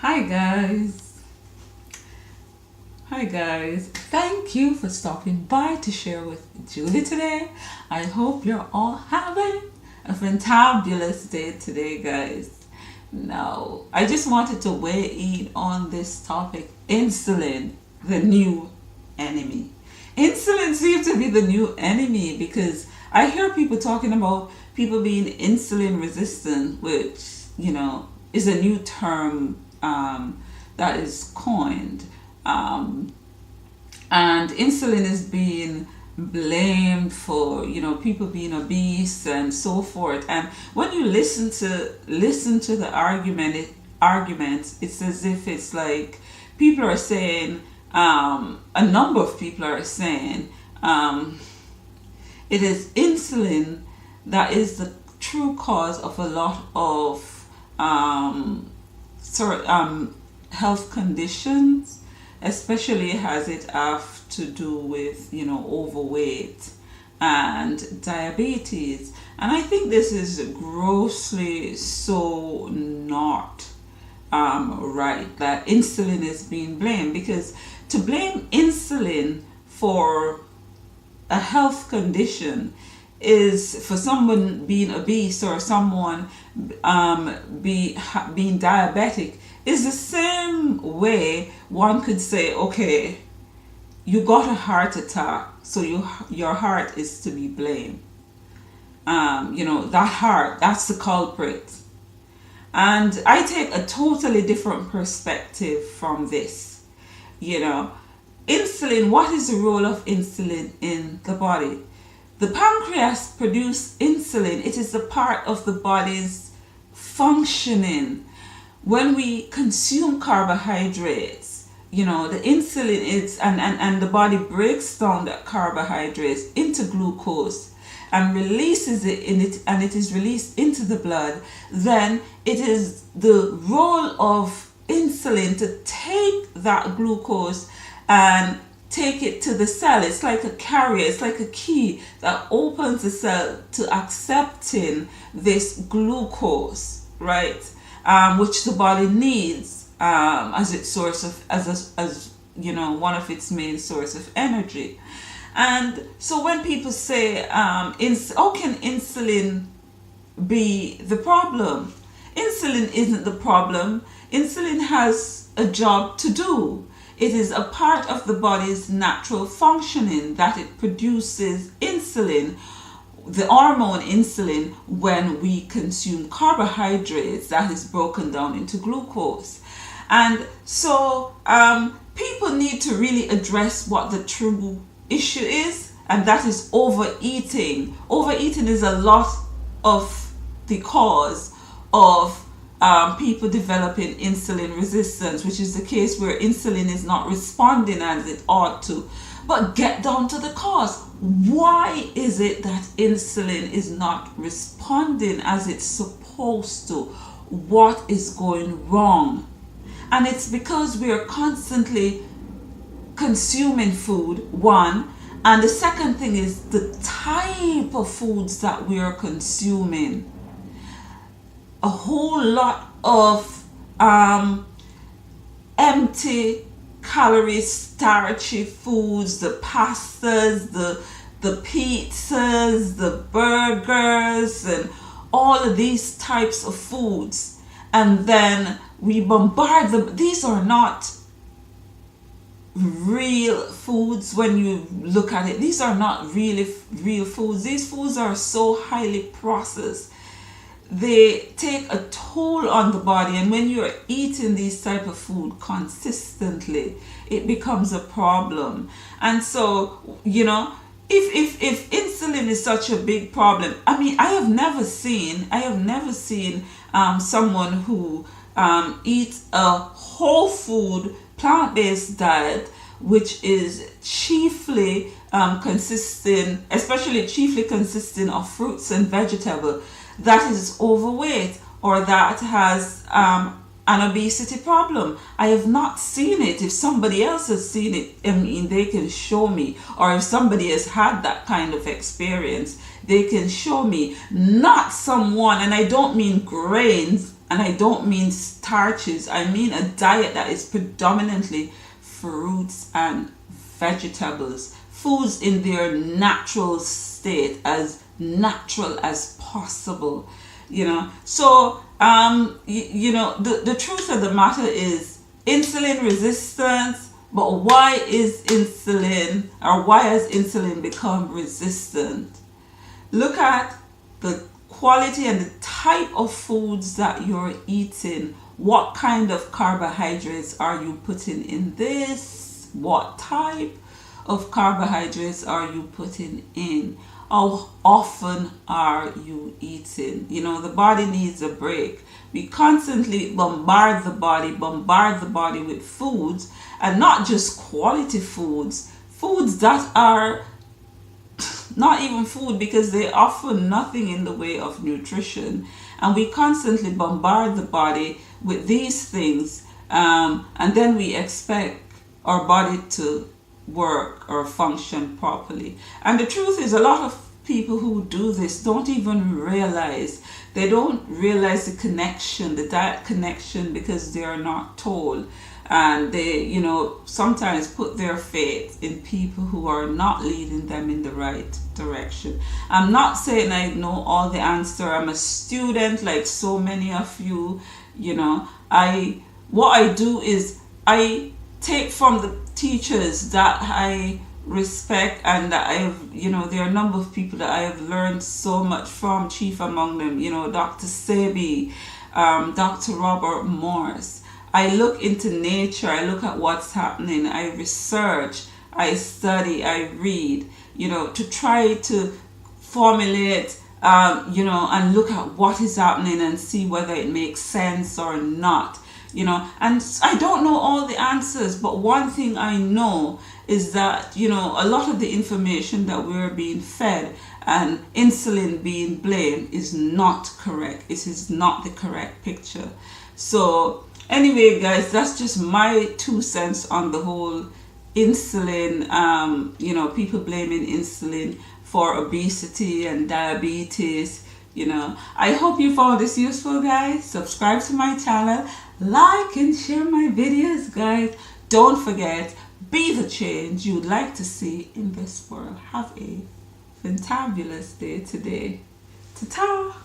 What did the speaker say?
Hi guys. Hi guys. Thank you for stopping by to share with Julie today. I hope you're all having a fantabulous day today, guys. Now, I just wanted to weigh in on this topic. Insulin, the new enemy. Insulin seems to be the new enemy because I hear people talking about people being insulin resistant, which, is a new term that is coined. And insulin is being blamed for people being obese and so forth. And when you listen to the arguments, it's as if it's like people are saying, a number of people are saying, it is insulin that is the true cause of a lot of health conditions, especially as it have to do with overweight and diabetes. And I think this is grossly so not right that insulin is being blamed, because to blame insulin for a health condition is for someone being obese or someone being diabetic is the same way one could say, okay, you got a heart attack, so your heart is to be blamed. That heart, that's the culprit. And I take a totally different perspective from this. Insulin, what is the role of insulin in the body? The pancreas produces insulin. It is a part of the body's functioning. When we consume carbohydrates, the insulin is, and the body breaks down that carbohydrates into glucose and releases it and it is released into the blood. Then it is the role of insulin to take that glucose and take it to the cell. It's like a carrier, it's like a key that opens the cell to accepting this glucose, right? Which the body needs as its source of, as one of its main source of energy. And so when people say, how can insulin be the problem? Insulin isn't the problem. Insulin has a job to do. It is a part of the body's natural functioning that it produces insulin, the hormone insulin, when we consume carbohydrates that is broken down into glucose. And so people need to really address what the true issue is, and that is overeating. Overeating is a lot of the cause of people developing insulin resistance, which is the case where insulin is not responding as it ought to. But get down to the cause. Why is it that insulin is not responding as it's supposed to? What is going wrong? And it's because we are constantly consuming food, one. And the second thing is the type of foods that we are consuming. A whole lot of empty calorie, starchy foods, the pastas, the pizzas, the burgers, and all of these types of foods. And then we bombard them. These are not real foods when you look at it. These are not really real foods. These foods are so highly processed. They take a toll on the body, and when you're eating these type of food consistently, it becomes a problem. And so, if insulin is such a big problem, I have never seen someone who eats a whole food plant-based diet, which is chiefly consisting of fruits and vegetables, that is overweight or that has an obesity problem. I have not seen it. If somebody else has seen it, they can show me. Or if somebody has had that kind of experience, they can show me. Not someone, and I don't mean grains, and I don't mean starches, I mean a diet that is predominantly fruits and vegetables, foods in their natural state, as natural as possible, you know. So the truth of the matter is insulin resistance. But why has insulin become resistant? Look at the quality and the type of foods that you're eating. What kind of carbohydrates are you putting in this? What type of carbohydrates are you putting in? How often are you eating? You know, the body needs a break. We constantly bombard the body with foods, and not just quality foods that are not even food, because they offer nothing in the way of nutrition. And we constantly bombard the body with these things, and then we expect our body to work or function properly. And the truth is, a lot of people who do this don't even realize. They don't realize the connection, the diet connection, because they are not told. And they, you know, sometimes put their faith in people who are not leading them in the right direction. I'm not saying I know all the answer. I'm a student like so many of you. You know, what I do is I take from the teachers that I respect, and that I have, you know, there are a number of people that I have learned so much from, chief among them, you know, Dr. Sebi, Dr. Robert Morse. I look into nature, I look at what's happening, I research, I study, I read, you know, to try to formulate, you know, and look at what is happening and see whether it makes sense or not, you know. And I don't know all the answers, but one thing I know is that, you know, a lot of the information that we're being fed and insulin being blamed is not correct. It is not the correct picture. So anyway, guys, that's just my 2 cents on the whole insulin, you know, people blaming insulin for obesity and diabetes, you know. I hope you found this useful, guys. Subscribe to my channel, like and share my videos, guys. Don't forget, be the change you'd like to see in this world. Have a fantabulous day today. Ta-ta!